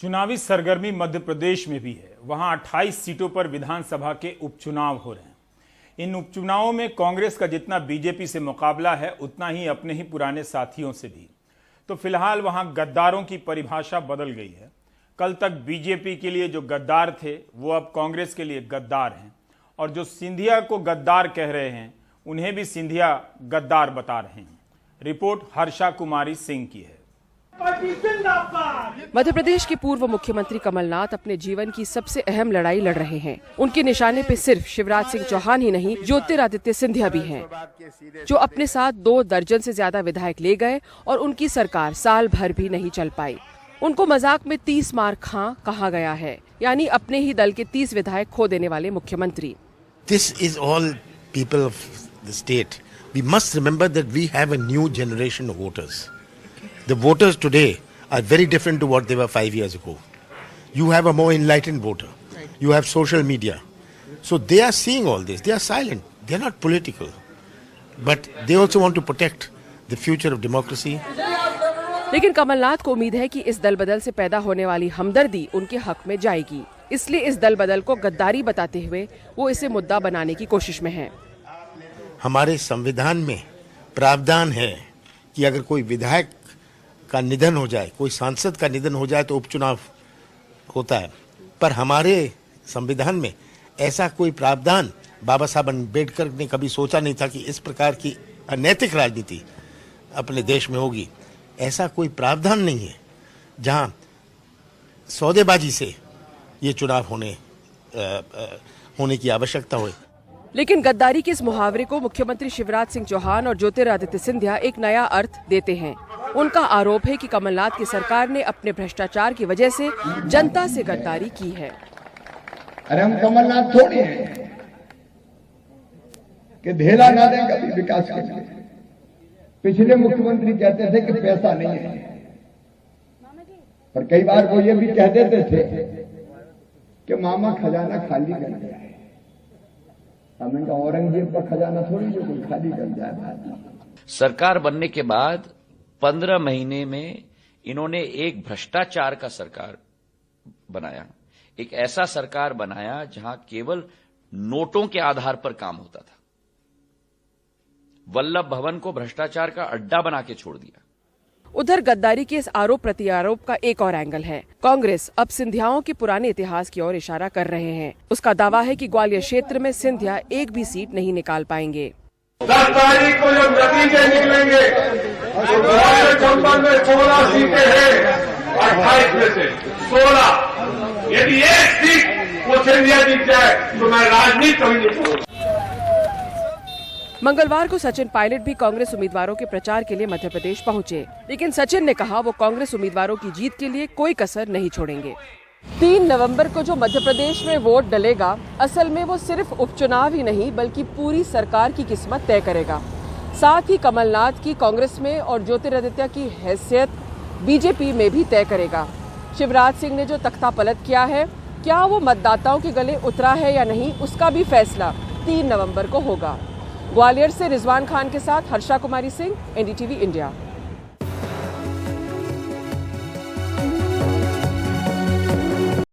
चुनावी सरगर्मी मध्य प्रदेश में भी है। वहां 28 सीटों पर विधानसभा के उपचुनाव हो रहे हैं। इन उपचुनावों में कांग्रेस का जितना बीजेपी से मुकाबला है, उतना ही अपने ही पुराने साथियों से भी। तो फिलहाल वहां गद्दारों की परिभाषा बदल गई है। कल तक बीजेपी के लिए जो गद्दार थे, वो अब कांग्रेस के लिए गद्दार हैं, और जो सिंधिया को गद्दार कह रहे हैं, उन्हें भी सिंधिया गद्दार बता रहे हैं। रिपोर्ट हर्षा कुमारी सिंह की है। मध्य प्रदेश के पूर्व मुख्यमंत्री कमलनाथ अपने जीवन की सबसे अहम लड़ाई लड़ रहे हैं। उनके निशाने पे सिर्फ शिवराज सिंह चौहान ही नहीं, ज्योतिरादित्य सिंधिया भी हैं, जो अपने साथ 2 दर्जन से ज्यादा विधायक ले गए और उनकी सरकार साल भर भी नहीं चल पाई। उनको मजाक में 30 मार खां कहा गया है, यानी अपने ही दल के 30 विधायक खो देने वाले मुख्यमंत्री। This is all people of the state. We must remember that we have a new generation of voters. The voters today are very different to what they were 5 years ago. You have a more enlightened voter. You have social media. So they are seeing all this. They are silent. They are not political. But they also want to protect the future of democracy. लेकिन कमलनाथ को उम्मीद है कि इस दल बदल से पैदा होने वाली हमदर्दी उनके हक में जाएगी। इसलिए इस दल बदल को गद्दारी बताते हुए वो इसे मुद्दा बनाने की कोशिश में है। हमारे संविधान में प्रावधान है कि अगर कोई विधायक का निधन हो जाए, कोई सांसद का निधन हो जाए, तो उपचुनाव होता है। पर हमारे संविधान में ऐसा कोई प्रावधान बाबा साहब अम्बेडकर ने कभी सोचा नहीं था कि इस प्रकार की अनैतिक राजनीति अपने देश में होगी। ऐसा कोई प्रावधान नहीं है जहां सौदेबाजी से ये चुनाव होने की आवश्यकता हो। लेकिन गद्दारी के इस मुहावरे को मुख्यमंत्री शिवराज सिंह चौहान और ज्योतिरादित्य सिंधिया एक नया अर्थ देते हैं। उनका आरोप है कि कमलनाथ की सरकार ने अपने भ्रष्टाचार की वजह से जनता से गद्दारी की है। अरे हम कमलनाथ थोड़ी हैं कि ढेला ना दें कभी विकास के लिए। पिछले मुख्यमंत्री कहते थे कि पैसा नहीं है, पर कई बार वो ये भी कह देते थे कि मामा खजाना खाली कर गया है। हमें औरंगजेब का खजाना थोड़ी जो कोई खाली कर जाए। सरकार बनने के बाद 15 महीने में इन्होंने एक भ्रष्टाचार का सरकार बनाया, एक ऐसा सरकार बनाया जहां केवल नोटों के आधार पर काम होता था। वल्लभ भवन को भ्रष्टाचार का अड्डा बना के छोड़ दिया। उधर गद्दारी के इस आरोप प्रत्यारोप का एक और एंगल है। कांग्रेस अब सिंधियाओं के पुराने इतिहास की ओर इशारा कर रहे हैं। उसका दावा है कि ग्वालियर क्षेत्र में सिंधिया एक भी सीट नहीं निकाल पाएंगे। 10 तारीख को जब नतीजे निकलेंगे तो ग्वालियर चंबल में 16 सीटें हैं, 28 में से 16। यदि एक सीट वो सिंधिया जीत जाए तो मैं राजनीति कभी नहीं करूंगा। मंगलवार को सचिन पायलट भी कांग्रेस उम्मीदवारों के प्रचार के लिए मध्य प्रदेश पहुंचे, लेकिन सचिन ने कहा वो कांग्रेस उम्मीदवारों की जीत के लिए कोई कसर नहीं छोड़ेंगे। 3 नवंबर को जो मध्य प्रदेश में वोट डलेगा, असल में वो सिर्फ उपचुनाव ही नहीं बल्कि पूरी सरकार की किस्मत तय करेगा। साथ ही कमलनाथ की कांग्रेस में और ज्योतिरादित्य की हैसियत बीजेपी में भी तय करेगा। शिवराज सिंह ने जो तख्ता पलट किया है, क्या वो मतदाताओं के गले उतरा है या नहीं, उसका भी फैसला 3 नवंबर को होगा। ग्वालियर से रिजवान खान के साथ हर्षा कुमारी सिंह, एनडीटीवी इंडिया।